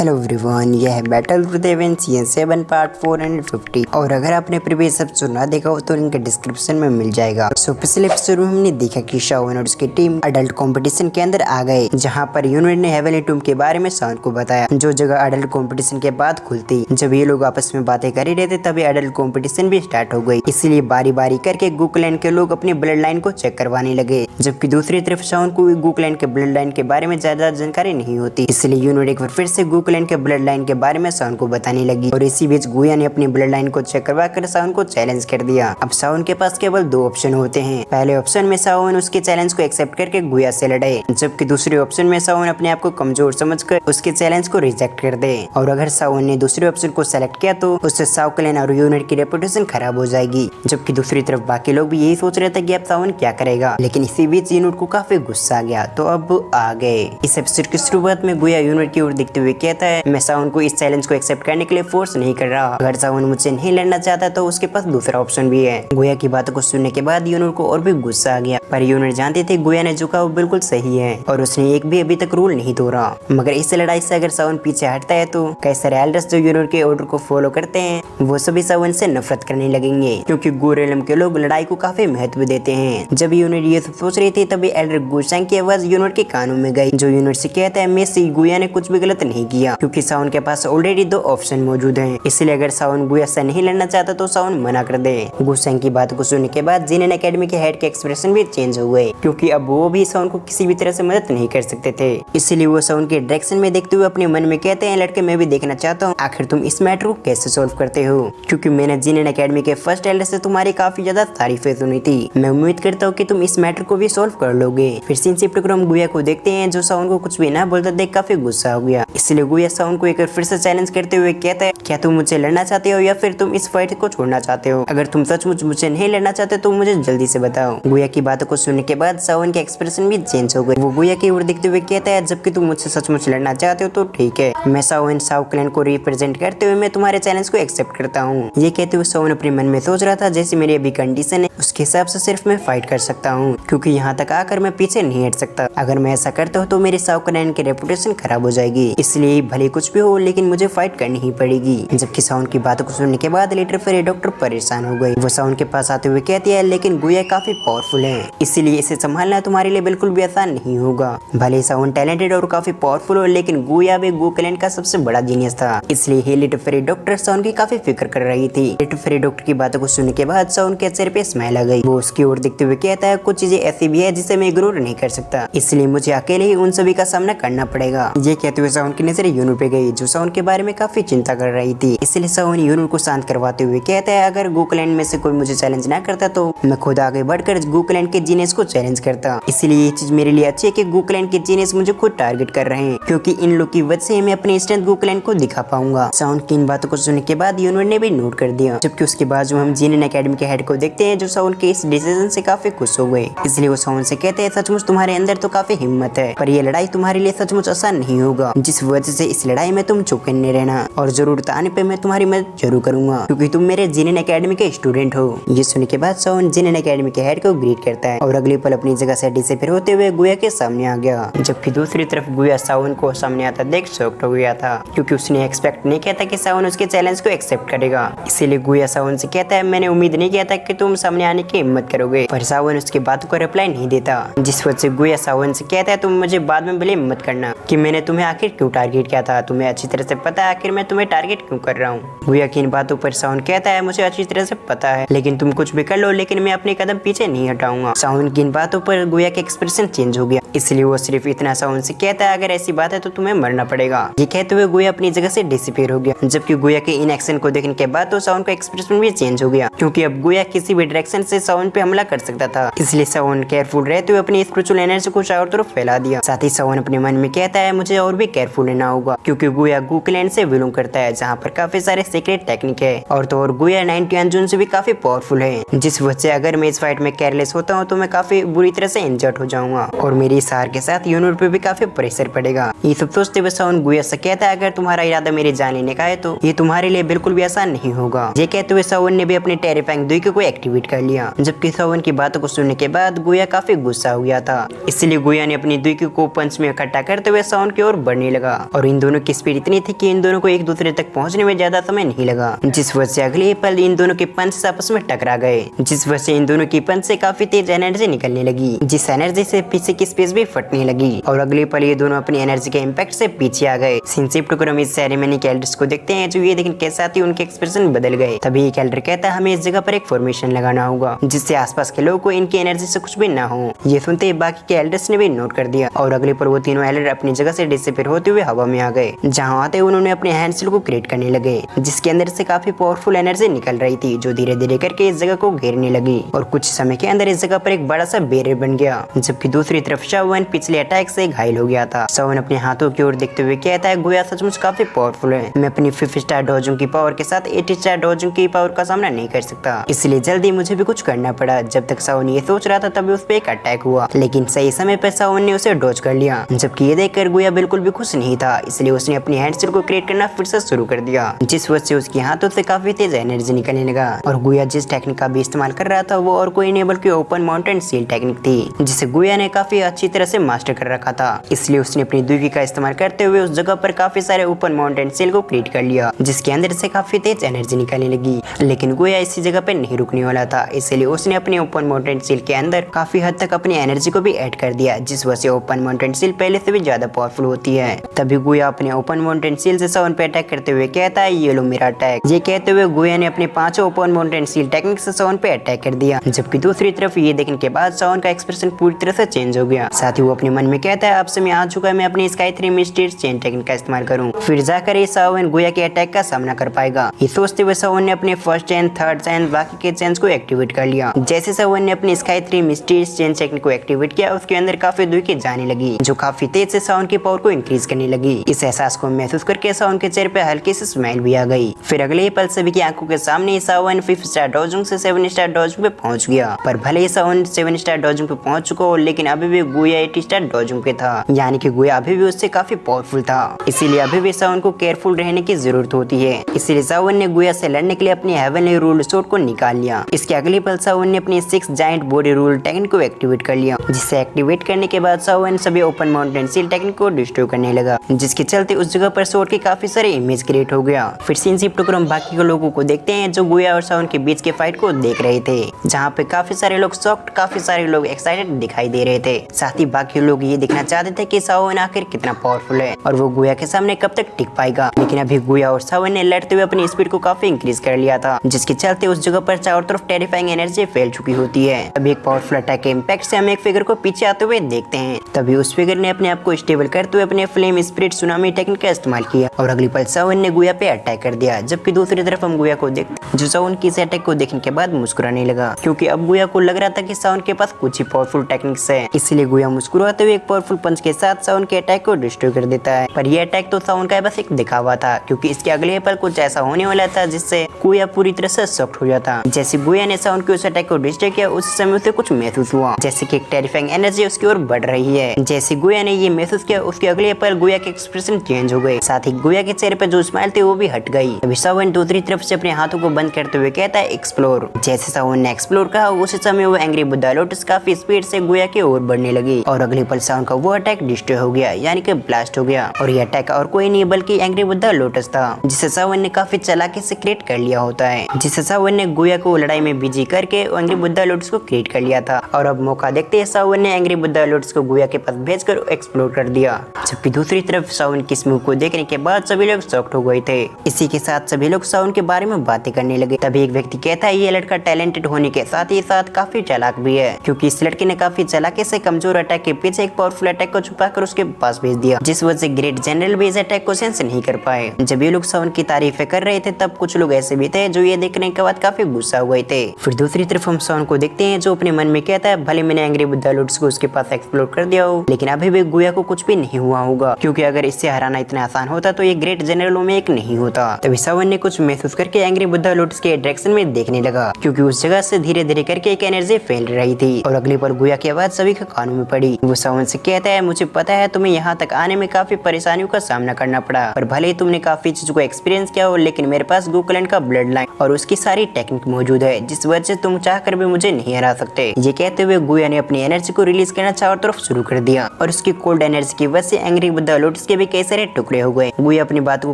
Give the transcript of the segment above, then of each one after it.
Hello everyone, यह है battle with event season 7 part 450। और अगर आपने प्रीवियस एपिसोड ना देखा हो तो लिंक डिस्क्रिप्शन में मिल जाएगा। सो पिछले एपिसोड में हमने देखा कि शाओन और उसकी टीम अडल्ट कंपटीशन के अंदर आ गए, जहां पर यूनिट ने हेवनली टूम के बारे में शाओन को बताया, जो जगह अडल्ट कंपटीशन के बाद खुलती। जब ये लोग आपस में बातें कर ही रहे थे तभी अडल्ट कंपटीशन भी स्टार्ट हो गई। इसलिए बारी बारी करके गुकलैंड के लोग अपनी ब्लड लाइन को चेक करवाने लगे, जबकि दूसरी तरफ शाओन को गुकलैंड के ब्लड लाइन के बारे में ज्यादा जानकारी नहीं होती। इसलिए यूनिट एक बार फिर से गुकलैंड के ब्लड लाइन के बारे में शाओन को बताने लगी। और इसी बीच गुया ने अपनी ब्लड लाइन को चेक करवा कर शाओन को चैलेंज कर दिया। अब शाओन के पास केवल दो ऑप्शन होते हैं। पहले ऑप्शन में शाओन उसके चैलेंज को एक्सेप्ट करके गुया से लड़े, जबकि दूसरे ऑप्शन में शाओन अपने आप को कमजोर समझकर उसके चैलेंज को रिजेक्ट कर दे। और अगर शाओन ने दूसरे ऑप्शन को सेलेक्ट किया तो उससे शाओ क्लैन और यूनिट की रेपुटेशन खराब हो जाएगी। जबकि दूसरी तरफ बाकी लोग भी यही सोच रहे थे कि अब शाओन क्या करेगा, लेकिन इसी बीच यूनिट को काफी गुस्सा आ गया तो अब आ गए। इस एपिसोड की शुरुआत में गुया यूनिट की ओर देखते हुए कहता है, मैं शाओन को इस चैलेंज को एक्सेप्ट करने के लिए फोर्स नहीं कर रहा। अगर शाओन मुझसे नहीं लड़ना चाहता तो उसके पास दूसरा ऑप्शन भी है। गुया की बातों को सुनने के बाद यूनिट को और भी गुस्सा आ गया, पर यूनिट जानते थे गुया ने जो कहा वो बिल्कुल सही है और उसने एक भी अभी तक रूल नहीं तोड़ा। मगर इस लड़ाई से अगर शाओन पीछे हटता है तो कई सारे एल्डर्स जो यूनिट के ऑर्डर को फॉलो करते हैं वो सभी शाओन से नफरत करने लगेंगे, क्योंकि गोरेलम के लोग लड़ाई को काफी महत्व देते हैं। जब यूनिट ये सब सोच रही थी तभी एल्डर गुशैंग की आवाज यूनिट के कानों में गई, जो यूनिट से कहता है मेसी गुया ने कुछ भी गलत नहीं किया, क्योंकि शाओन के पास ऑलरेडी दो ऑप्शन मौजूद हैं। इसलिए अगर शाओन गुया से नहीं लड़ना चाहता तो शाओन मना कर दे। गुशैंग की बात को सुनने के बाद जिनेन एकेडमी के हेड के एक्सप्रेशन भी चेंज हो गए, क्योंकि अब वो भी शाओन को किसी भी तरह से मदद नहीं कर सकते थे। इसलिए वो शाओन के डायरेक्शन में देखते हुए अपने मन में कहते हैं, लड़के मैं भी देखना चाहता हूँ आखिर तुम इस मैटर को कैसे सॉल्व करते हो, क्योंकि मैंने जिनेन एकेडमी के फर्स्ट एल्डर से तुम्हारी काफी ज्यादा तारीफें सुनी थी। मैं उम्मीद करता हूँ कि तुम इस मैटर को भी सॉल्व कर लोगे। फिर सिंसिप हम गुया को देखते हैं, जो शाओन को कुछ भी ना बोलता देख काफी गुस्सा हो गया। इसलिए गुया शाओन को एक बार फिर से चैलेंज करते हुए कहता है, क्या तुम मुझसे लड़ना चाहते हो या फिर तुम इस फाइट को छोड़ना चाहते हो? अगर तुम सचमुच मुझसे नहीं लड़ना चाहते तो मुझे जल्दी से बताओ। गुया की बातों को सुनने के बाद शाओन के एक्सप्रेशन भी चेंज हो गए। वो गुया की ओर देखते हुए कहता है, जबकि तुम मुझसे सचमुच लड़ना चाहते हो तो ठीक है, मैं शाओन शाओ क्लैन को रिप्रेजेंट करते हुए मैं तुम्हारे चैलेंज को एक्सेप्ट करता हूँ। ये कहते हुए शाओन अपने मन में सोच रहा था, जैसे मेरी अभी कंडीशन है उसके हिसाब से सिर्फ मैं फाइट कर सकता हूँ, क्योंकि यहाँ तक आकर मैं पीछे नहीं हट सकता। अगर मैं ऐसा करता हूँ तो मेरे शाओ क्लैन की रेपुटेशन खराब हो जाएगी, इसलिए भले कुछ भी हो लेकिन मुझे फाइट करनी ही पड़ेगी। जबकि शाओन की बातों को सुनने के बाद लीडर फेरी डॉक्टर परेशान हो गई। वो शाओन के पास आते हुए कहती है, लेकिन गुया काफी पावरफुल है, इसीलिए इसे संभालना तुम्हारे लिए बिल्कुल भी आसान नहीं होगा। भले शाओन टैलेंटेड और काफी पावरफुल हो, लेकिन गुया भी गुकलैंड का सबसे बड़ा जीनियस था, इसलिए ही लीडर फेरी डॉक्टर शाओन की काफी फिक्र कर रही थी। लीडर फेरी डॉक्टर की बातों को सुनने के बाद शाओन के चेहरे पे स्माइल आ गई। वो उसकी ओर देखते हुए कहता है, कुछ चीजें ऐसी भी है जिसे मैं इग्नोर नहीं कर सकता, इसलिए मुझे अकेले ही उन सभी का सामना करना पड़ेगा। ये कहते हुए शाओन की नजर यूनिट पे गई, जो शाओन के बारे में काफी चिंता कर रही थी। इसलिए शाओन यूनिट को शांत करवाते हुए कहता है, अगर गुकलैंड में से कोई मुझे चैलेंज ना करता तो मैं खुद आगे बढ़कर गुकलैंड के जीनियस को चैलेंज करता। इसलिए ये चीज मेरे लिए अच्छी है कि गुकलैंड के जीनियस मुझे खुद टारगेट कर रहे हैं, क्योंकि इन लोग की वजह से मैं अपनी स्ट्रेंथ गुकलैंड को दिखा पाऊंगा। शाओन की इन बातों को सुनने के बाद यूनिट ने भी नोट कर दिया। जबकि उसके बाद हम जिनेन एकेडमी के हेड को देखते हैं, जो शाओन के इस डिसीजन से काफी खुश हो गए। इसलिए वो शाओन से कहते हैं, सचमुच तुम्हारे अंदर तो काफी हिम्मत है, पर ये लड़ाई तुम्हारे लिए सचमुच आसान नहीं होगा, जिस वजह से इस लड़ाई में तुम चुप नहीं रहना और जरूरत आने पे मैं तुम्हारी मदद जरूर करूंगा, क्योंकि तुम मेरे जिनेन एकेडमी के स्टूडेंट हो। ये सुनने के बाद शाओन जिनेन एकेडमी के हेड को ग्रीट करता है और अगले पल अपनी जगह से डिसअपीयर होते हुए गुया के सामने आ गया। जबकि दूसरी तरफ गुया शाओन को सामने आता देख शॉक्ड हो गया था, क्योंकि उसने एक्सपेक्ट नहीं किया था कि शाओन उसके चैलेंज को एक्सेप्ट करेगा। इसीलिए गुया शाओन से कहता है, मैंने उम्मीद नहीं किया था कि तुम सामने आने की हिम्मत करोगे, पर शाओन उसकी बातों को रिप्लाई नहीं देता। जिस वजह से गुया शाओन से कहता है, तुम मुझे बाद में ब्लेम मत करना कि मैंने तुम्हें आखिर क्यों टारगेट किया था, तुम्हें अच्छी तरह से पता है आखिर मैं तुम्हें टारगेट क्यों कर रहा हूँ। गुया की इन बातों पर शाओन कहता है, मुझे अच्छी तरह से पता है, लेकिन तुम कुछ भी कर लो लेकिन मैं अपने कदम पीछे नहीं हटाऊंगा। शाओन की इन बातों पर गुया का एक्सप्रेशन चेंज हो गया, इसलिए वो सिर्फ इतना शाओन से कहता है, अगर ऐसी बात है तो तुम्हें मरना पड़ेगा। ये कहते हुए गुया अपनी जगह से डिसअपीयर हो गया। जबकि गुया के इन एक्शन को देखने के बाद तो शाओन का एक्सप्रेशन भी चेंज हो गया, क्योंकि अब गुया किसी भी डायरेक्शन से शाओन पे हमला कर सकता था। इसलिए शाओन केयरफुल रहते हुए अपनी स्पिरिचुअल एनर्जी को चारों तरफ फैला दिया। साथ ही शाओन अपने मन में कहता है, मुझे और भी केयरफुल रहना होगा, क्योंकि गुया गुकलैंड से बिलोंग करता है, जहाँ पर काफी सारे सीक्रेट टेक्निक है और तो और गुया 90 अंजुन से भी काफी पावरफुल है, जिस वजह से अगर मैं इस फाइट में केयरलेस होता हूँ तो मैं काफी बुरी तरह से इंजर्ड हो जाऊंगा और मेरी इस हार के साथ यूनिट पे भी काफी प्रेशर पड़ेगा। ये सब सोचते हुए शाओन गुया से कहता है, अगर तुम्हारा इरादा मेरी जान लेने का है तो ये तुम्हारे लिए बिल्कुल भी आसान नहीं होगा। ये कहते हुए शाओन ने भी अपने टेरिफाइंग दुई को एक्टिवेट कर लिया। जबकि शाओन की बातों को सुनने के बाद गुया काफी गुस्सा हो गया था, इसलिए गुया ने अपनी दुई को पंच में इकट्ठा करते हुए शाओन की ओर बढ़ने लगा और इन दोनों की स्पीड इतनी थी कि इन दोनों को एक दूसरे तक पहुंचने में ज्यादा समय नहीं लगा, जिस वजह से अगले पल इन दोनों के पंच आपस में टकरा गए, जिस वजह से इन दोनों की पंच से काफी तेज एनर्जी निकलने लगी, जिस एनर्जी से पीछे की स्पेस भी फटने लगी और अगले पल ये दोनों अपनी एनर्जी के इम्पैक्ट से पीछे आ गए। सिंसिप टुकड़ों में इस सेरेमनी के एल्डर्स को देखते हैं जो ये देखने के साथ ही उनके एक्सप्रेशन बदल गए। तभी एक एल्डर कहता है हमें इस जगह पर एक फॉर्मेशन लगाना होगा जिससे आसपास के लोगों को इनकी एनर्जी से कुछ भी ना हो। ये सुनते ही बाकी के एल्डर्स ने भी नोट कर दिया और अगले पर वो तीनों एल्डर अपनी जगह से डिसअपीयर होते हुए हवा में आ गए। जहाँ आते उन्होंने अपने हैंडसेल को क्रिएट करने लगे जिसके अंदर से काफी पावरफुल एनर्जी निकल रही थी जो धीरे धीरे करके इस जगह को घेरने लगी और कुछ समय के अंदर इस जगह पर एक बड़ा सा बैरियर बन गया। जबकि दूसरी तरफ शाओवन पिछले अटैक से घायल हो गया था। शाओवन अपने हाथों की ओर देखते हुए कहता है गोया सचमुच काफी पावरफुल है, मैं अपनी 5 स्टार डोजों की पावर के साथ 8 स्टार डोजों की पावर का सामना नहीं कर सकता, इसलिए जल्दी मुझे भी कुछ करना पड़ा। जब तक शाओवन ये सोच रहा था तभी उस पर एक अटैक हुआ, लेकिन सही समय पर शाओवन ने उसे डॉज कर लिया। जबकि ये देखकर गोया बिल्कुल भी खुश नहीं था, इसलिए उसने अपनी हैंडसेल को क्रिएट करना फिर से शुरू कर दिया, जिस वजह से उसके हाथों से काफी तेज एनर्जी निकलने लगा। और गोया जिस टेक्निक का भी इस्तेमाल कर रहा था वो और कोई नहीं बल्कि ओपन माउंटेन सील टेक्निक थी, जिसे गोया ने काफी अच्छी तरह से मास्टर कर रखा था। इसलिए उसने अपनी दुर्गी का इस्तेमाल करते हुए उस जगह पर काफी सारे ओपन माउंटेन सील को क्रिएट कर लिया, जिसके अंदर से काफी तेज एनर्जी निकलने लगी। लेकिन गोया इसी जगह पर नहीं रुकने वाला था, इसलिए उसने अपने ओपन माउंटेन सील के अंदर काफी हद तक अपनी एनर्जी को भी ऐड कर दिया, जिस वजह से ओपन माउंटेन सील पहले से भी ज्यादा पावरफुल होती है। तभी गोया अपने ओपन माउंटेन सील से शाओवन पे अटैक करते हुए कहता है ये लो मेरा अटैक। ये कहते हुए गोया ने अपने 5 ओपन माउंटेन सील टेक्निक से शाओवन पे अटैक कर दिया। जबकि दूसरी तरफ ये देखने के बाद शाओवन का एक्सप्रेशन पूरी तरह से चेंज हो गया। साथ ही वो अपने मन में कहता है अब समय आ चुका है मैं अपनी स्काई 3 मिस्टीरियस चेन टेक्निक का इस्तेमाल करूं, फिर जाकर ये शाओवन गोया के अटैक का सामना कर पाएगा। ये सोचते हुए शाओवन ने अपने फर्स्ट चेन, थर्ड चेन, बाकी के चेन्स को एक्टिवेट कर लिया। जैसे शाओवन ने अपनी स्काई 3 मिस्टीरियस चेन टेक्निक को एक्टिवेट किया उसके अंदर काफी दुर्गी जाने लगी जो काफी तेज से शाओवन की पावर को इंक्रीज करने लगी। इस एहसास को महसूस करके शाओवन के चेहरे पे हल्की सी स्माइल भी आ गई। फिर अगले ही पल सभी की आंखों के सामने शाओवन 5 स्टार डोजोंग से 7 स्टार डोजोंग पे पहुंच गया। पर भले ही शाओवन 7 स्टार डोजोंग पे पहुंच चुका हो लेकिन अभी भी गोया 8 स्टार डोजोंग पे था, यानी कि गोया अभी भी उससे काफी पावरफुल था। इसीलिए अभी भी शाओवन को केयरफुल रहने की जरूरत होती है। इसीलिए शाओवन ने गोया से लड़ने के लिए अपनी हेवनली रूल शॉट को निकाल लिया। इसके अगले पल शाओवन ने अपनी 6 जायंट बॉडी रूल टेक्निक को एक्टिवेट कर लिया, जिससे एक्टिवेट करने के बाद शाओवन सभी ओपन माउंटेन सील टेक्निक को डिस्ट्रॉय करने लगा, जिसके चलते उस जगह पर शॉट के काफी सारे इमेज क्रिएट हो गया। फिर सिंसिप टुकड़ों हम बाकी के लोगों को देखते हैं जो गोया और शाओवन के बीच के फाइट को देख रहे थे, जहाँ पे काफी सारे लोग शॉक्ड, काफी सारे लोग एक्साइटेड दिखाई दे रहे थे। साथ ही बाकी लोग ये देखना चाहते थे कि शाओवन आखिर कितना पावरफुल है और वो गोया के सामने कब तक टिक पाएगा। लेकिन अभी गोया और शाओवन ने लड़ते हुए अपनी स्पीड को काफी इंक्रीज कर लिया था, जिसके चलते उस जगह पर चारों तरफ टेरिफाइंग एनर्जी फैल चुकी होती है। अभी एक पावरफुल अटैक के इम्पैक्ट से हम एक फिगर को पीछे आते हुए देखते हैं। तभी उस फिगर ने अपने आप को स्टेबल करते हुए अपने फ्लेम स्पिरिट सुनामी टेक्निक का इस्तेमाल किया और अगली पल शाओवन ने गोया पे अटैक कर दिया। जबकि दूसरी तरफ हम गोया को देखते जो शाओवन की इस अटैक को देखने के बाद मुस्कुराने लगा, क्योंकि अब गोया को लग रहा था कि शाओवन के पास कुछ ही पावरफुल टेक्निक्स है। इसलिए गोया मुस्कुराते हुए एक पावरफुल पंच के साथ शाओवन के अटैक को डिस्ट्रॉय कर देता है। पर यह अटैक तो शाओवन का बस एक दिखावा था, क्योंकि इसके अगले पल कुछ ऐसा होने वाला था जिससे गोया पूरी तरह से शॉक्ड हो जाता। जैसे गोया ने शाओवन के उस अटैक को डिस्ट्रॉय किया उस समय उसे कुछ महसूस हुआ, जैसे कि एक टेरिफाइंग एनर्जी उसकी ओर बढ़ रही है। जैसे गोया ने ये महसूस किया उसके अगले पल गोया के एक्सप्रेशन चेंज हो गए, साथ ही गोया के चेहरे पर जो स्माइल थी वो भी हट गई। अभी शाओवन दूसरी तरफ से अपने हाथों को बंद करते हुए कहता है एक्सप्लोर। जैसे शाओवन ने एक्सप्लोर कहा उसी समय वो एंग्री बुद्धा लोटस काफी स्पीड से गोया की ओर बढ़ने लगी और अगले पल शाओवन का वो अटैक डिस्ट्रॉय हो गया, यानी कि ब्लास्ट हो गया। और ये अटैक और कोई नहीं बल्कि एंग्री बुद्धा लोटस था, जिसे शाओवन ने काफी चालाकी से क्रिएट कर लिया होता है। जिसे शाओवन ने गोया को लड़ाई में बिजी करके एंग्री बुद्धा लोटस को क्रिएट कर लिया था और अब मौका देखते ही शाओवन ने एंग्री बुद्धा लोटस को गोया के पास भेजकर एक्सप्लोर कर दिया। जबकि दूसरी तरफ शाओवन की इस मूव को देखने के बाद सभी लोग शॉक्ड हो गए थे। इसी के साथ सभी लोग शाओवन के बारे में बातें करने लगे। तभी एक व्यक्ति कहता है ये लड़का टैलेंटेड होने के साथ ही साथ काफी चालाक भी है, क्योंकि इस लड़के ने काफी चालाकी से कमजोर अटैक के पीछे एक पावरफुल अटैक को छुपाकर उसके पास भेज दिया, जिस वजह से ग्रेट जनरल भी इस अटैक को सेंस नहीं कर पाए। जब ये लोग शाओवन की तारीफें कर रहे थे तब कुछ लोग ऐसे भी थे जो ये देखने के बाद काफी गुस्सा हो गए थे। फिर दूसरी तरफ हम शाओवन को देखते हैं जो अपने मन में कहता है भले मैंने एंग्री बुद्धा लोटस को उसके पास एक्सप्लोर कर दिया हो, लेकिन अभी भी गोया को कुछ भी नहीं हुआ होगा, क्योंकि अगर इससे हराना इतना आसान होता तो ये ग्रेट जनरलों में एक नहीं होता। तभी शाओवन ने कुछ महसूस करके एंग्री बुद्धा लोटस के डायरेक्शन में देखने लगा, क्योंकि उस जगह से धीरे धीरे करके एक एनर्जी फैल रही थी और अगले पल गोया की आवाज सभी के कानों में पड़ी। वो शाओवन से कहता है मुझे पता है तुम्हें यहाँ तक आने में काफी परेशानियों का सामना करना पड़ा, पर भले ही तुमने काफी चीजों को एक्सपीरियंस किया हो, लेकिन मेरे पास गोकुलैंड का ब्लड लाइन और उसकी सारी टेक्निक मौजूद है, जिस वजह से तुम चाहकर भी मुझे नहीं हरा सकते। ये कहते हुए गोया ने अपनी एनर्जी को रिलीज करना चारों तरफ शुरू कर दिया और उसकी कोल्ड एनर्जी की वजह से एंग्री बुद्धा लोटस उसके भी कई सारे टुकड़े हो गए। गुया अपनी बात को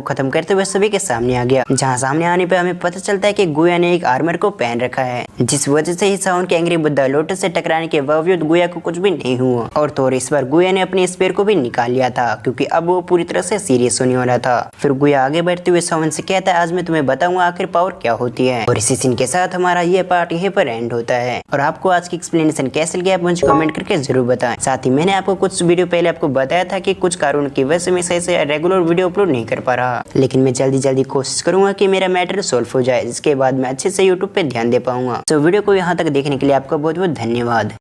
खत्म करते हुए सभी के सामने आ गया, जहाँ सामने आने पे हमें पता चलता है कि गुया ने एक आर्मर को पहन रखा है, जिस वजह से ही साउन के एंग्री बुद्धा लोटस से टकराने के बावजूद गुया को कुछ भी नहीं हुआ। और तो इस बार गुया ने अपने स्पेयर को भी निकाल लिया था, क्योंकि अब वो पूरी तरह से सीरियस होने वाला था। फिर गुया आगे बढ़ते हुए साउन से कहता है आज मैं तुम्हें बताऊंगा आखिर पावर क्या होती है। और इसी सीन के साथ हमारा ये पार्ट यहीं पर एंड होता है। और आपको आज की एक्सप्लेनेशन कैसे लगी आप मुझे कमेंट करके जरूर बताएं। साथ ही मैंने आपको कुछ वीडियो पहले आपको बताया था कि कुछ कारणों की वजह से मैं सही से रेगुलर वीडियो अपलोड नहीं कर पा रहा, लेकिन मैं जल्दी कोशिश करूंगा कि मेरा मैटर सॉल्व हो जाए, जिसके बाद मैं अच्छे से यूट्यूब पे ध्यान दे पाऊंगा। तो वीडियो को यहाँ तक देखने के लिए आपका बहुत बहुत धन्यवाद।